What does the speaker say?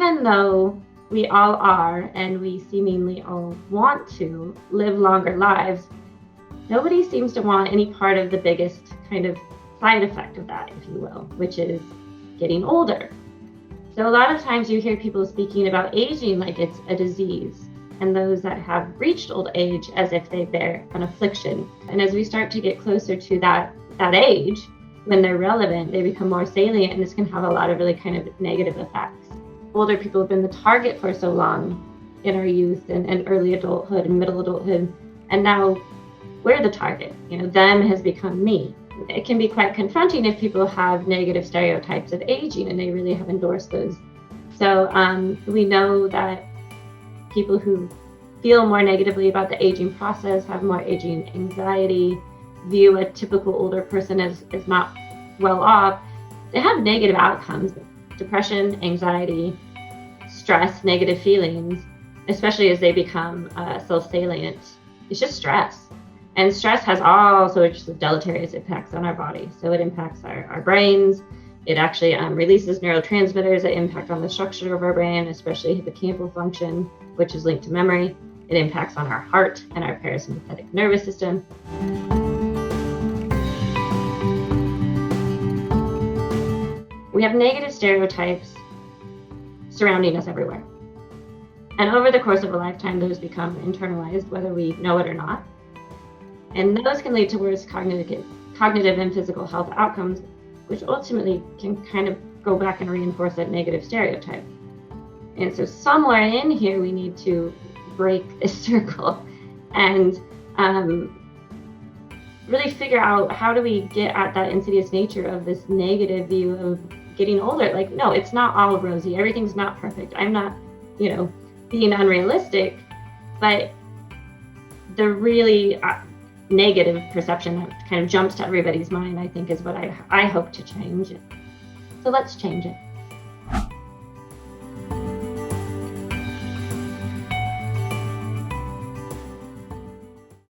even though we all are, and we seemingly all want to live longer lives, nobody seems to want any part of the biggest kind of side effect of that, if you will, which is getting older. So a lot of times you hear people speaking about aging like it's a disease, and those that have reached old age as if they bear an affliction. And as we start to get closer to that age, when they're relevant, they become more salient, and this can have a lot of really kind of negative effects. Older people have been the target for so long in our youth and early adulthood and middle adulthood, and now we're the target. Them has become me. It can be quite confronting if people have negative stereotypes of aging and they really have endorsed those. So we know that people who feel more negatively about the aging process, have more aging anxiety, view a typical older person as not well off, they have negative outcomes: depression, anxiety, stress, negative feelings, especially as they become self-salient. It's just stress. And stress has all sorts of deleterious impacts on our body. So it impacts our brains. It actually releases neurotransmitters that impact on the structure of our brain, especially hippocampal function, which is linked to memory. It impacts on our heart and our parasympathetic nervous system. We have negative stereotypes surrounding us everywhere. And over the course of a lifetime, those become internalized, whether we know it or not. And those can lead to worse cognitive and physical health outcomes, which ultimately can kind of go back and reinforce that negative stereotype. And so somewhere in here, we need to break this circle and really figure out, how do we get at that insidious nature of this negative view of getting older? Like, no, it's not all rosy. Everything's not perfect. I'm not, being unrealistic, but the really negative perception that kind of jumps to everybody's mind, I think, is what I hope to change. So let's change it.